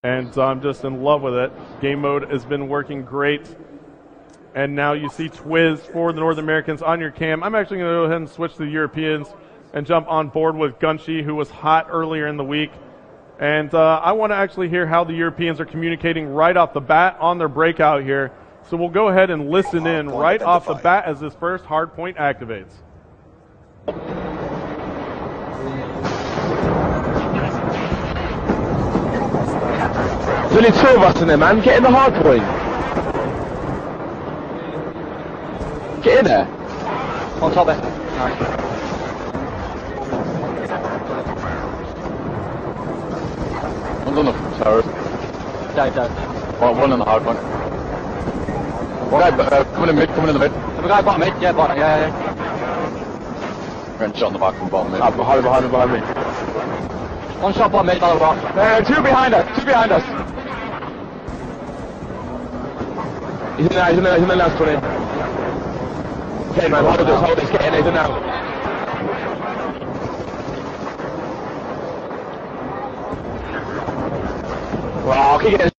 And I'm just in love with it. Game mode has been working great. And now you see Twiz for the North Americans on your cam. I'm actually going to go ahead and switch to the Europeans and jump on board with Gunshi, who was hot earlier in the week. And I want to actually hear how the Europeans are communicating right off the bat on their breakout here. So we'll go ahead and listen in right off the bat as this first hard point activates. There's only two of us in there, man. Get in the hard point. Get in there. On top there. Nice. One's on the towers. Down. One on the hard point. One guy coming in the mid. Have a guy bottom mid? Yeah, bottom, yeah. Ren shot on the back from bottom mid. Behind me. One shot bottom mid, another rock. Two behind us. He's in the last one in. Okay, man, hold this, get in, he's in now. Well, kick it.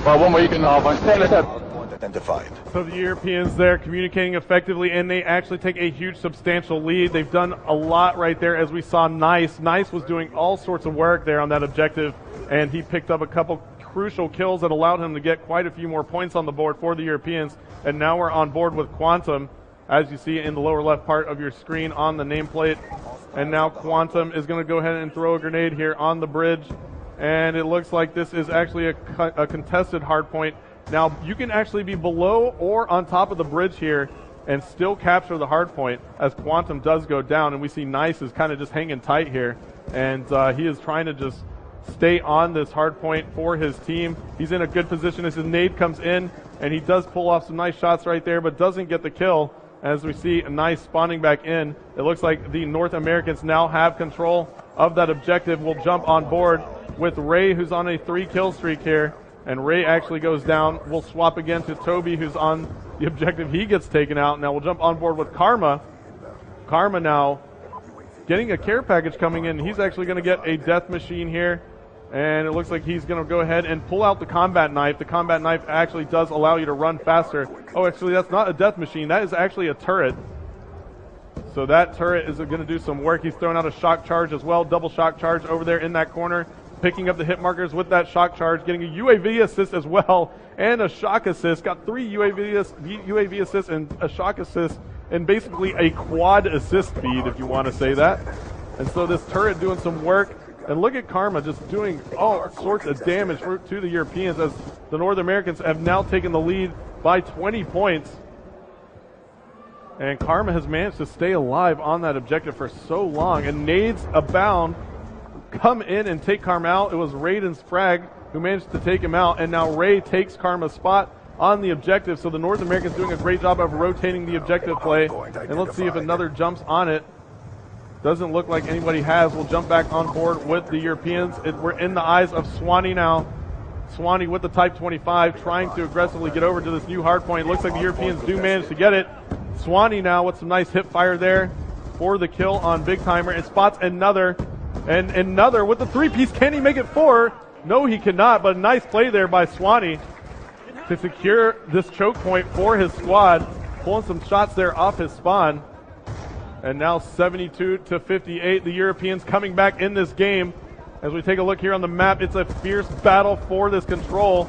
Well, one more you can identified. So the Europeans there communicating effectively, and they actually take a huge substantial lead. They've done a lot right there, as we saw Nice. Nice was doing all sorts of work there on that objective, and he picked up a couple crucial kills that allowed him to get quite a few more points on the board for the Europeans. And now we're on board with Quantum, as you see in the lower left part of your screen on the nameplate. And now Quantum is going to go ahead and throw a grenade here on the bridge. And it looks like this is actually a contested hardpoint. Now, you can actually be below or on top of the bridge here and still capture the hardpoint as Quantum does go down. And we see Nice is kind of just hanging tight here. And he is trying to just stay on this hardpoint for his team. He's in a good position as his nade comes in, and he does pull off some nice shots right there, but doesn't get the kill. As we see Nice spawning back in, it looks like the North Americans now have control of that objective. We'll jump on board with Ray, who's on a 3-kill streak here, and Ray actually goes down. We'll swap again to Toby, who's on the objective. He gets taken out. Now we'll jump on board with Karma. Karma now getting a care package coming in. He's actually going to get a death machine here. And it looks like he's going to go ahead and pull out the combat knife. The combat knife actually does allow you to run faster. Oh, actually, that's not a death machine. That is actually a turret. So that turret is going to do some work. He's throwing out a shock charge as well. Double shock charge over there in that corner. Picking up the hit markers with that shock charge. Getting a UAV assist as well. And a shock assist. Got 3 UAV assists and a shock assist. And basically a quad assist feed, if you want to say that. And so this turret doing some work. And look at Karma just doing all sorts of damage to the Europeans as the North Americans have now taken the lead by 20 points. And Karma has managed to stay alive on that objective for so long. And nades abound come in and take Karma out. It was Raiden's frag who managed to take him out. And now Ray takes Karma's spot on the objective. So the North Americans doing a great job of rotating the objective play. And let's see if another jumps on it. Doesn't look like anybody has. We'll jump back on board with the Europeans. We're in the eyes of Swanee now. Swanee with the Type 25 trying to aggressively get over to this new hardpoint. Looks like the Europeans do manage to get it. Swanee now with some nice hip fire there for the kill on Big Timer. And spots another. And another with the 3-piece. Can he make it 4? No, he cannot. But a nice play there by Swanee to secure this choke point for his squad. Pulling some shots there off his spawn. And now 72-58, the Europeans coming back in this game. As we take a look here on the map, it's a fierce battle for this control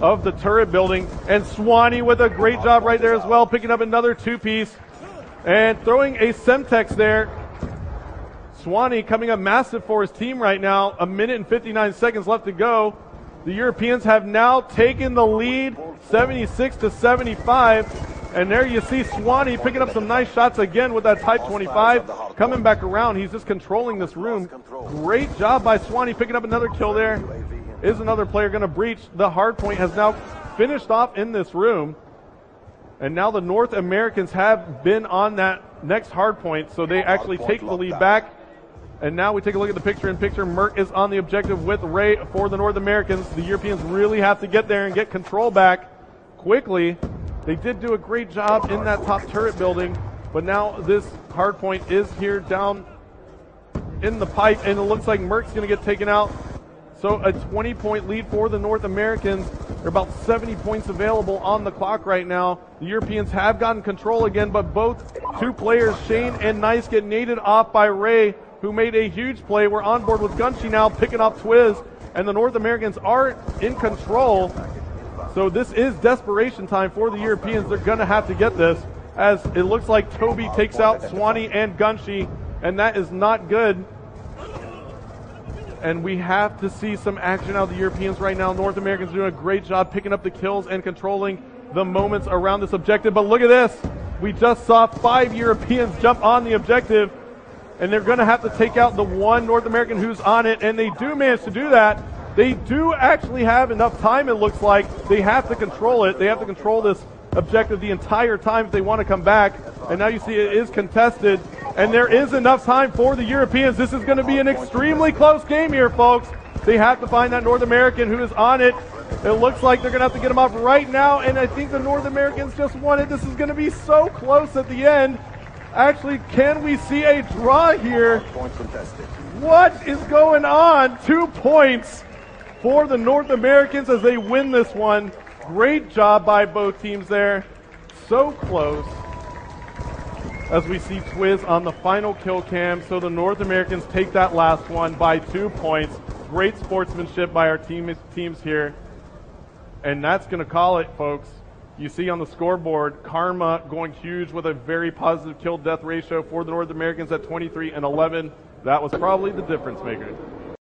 of the turret building. And Swanee with a great job right there as well, picking up another 2-piece. And throwing a Semtex there. Swanee coming up massive for his team right now. 1 minute and 59 seconds left to go. The Europeans have now taken the lead, 76-75. And there you see Swanee picking up some nice shots again with that Type 25. Coming back around, he's just controlling this room. Great job by Swanee picking up another kill there. Is another player going to breach? The hardpoint has now finished off in this room. And now the North Americans have been on that next hardpoint, so they actually take the lead back. And now we take a look at the picture-in-picture. Merc is on the objective with Ray for the North Americans. The Europeans really have to get there and get control back quickly. They did do a great job in that top turret building, but now this hardpoint is here down in the pipe, and it looks like Merck's going to get taken out. So a 20-point lead for the North Americans. There are about 70 points available on the clock right now. The Europeans have gotten control again, but both two players, Shane and Nice, get naded off by Ray, who made a huge play. We're on board with Gunshi now, picking off Twiz, and the North Americans are in control. So this is desperation time for the Europeans. They're going to have to get this, as it looks like Toby takes out Swanee and Gunshi, and that is not good. And we have to see some action out of the Europeans right now. North Americans doing a great job picking up the kills and controlling the moments around this objective. But look at this. We just saw 5 Europeans jump on the objective, and they're going to have to take out the one North American who's on it, and they do manage to do that. They do actually have enough time, it looks like. They have to control it. They have to control this objective the entire time if they want to come back. And now you see it is contested, and there is enough time for the Europeans. This is going to be an extremely close game here, folks. They have to find that North American who is on it. It looks like they're going to have to get him off right now, and I think the North Americans just won it. This is going to be so close at the end. Actually, can we see a draw here? What is going on? 2 points for the North Americans as they win this one. Great job by both teams there. So close. As we see Twiz on the final kill cam. So the North Americans take that last one by 2 points. Great sportsmanship by our teams here. And that's going to call it, folks. You see on the scoreboard, Karma going huge with a very positive kill-death ratio for the North Americans at 23 and 11. That was probably the difference maker.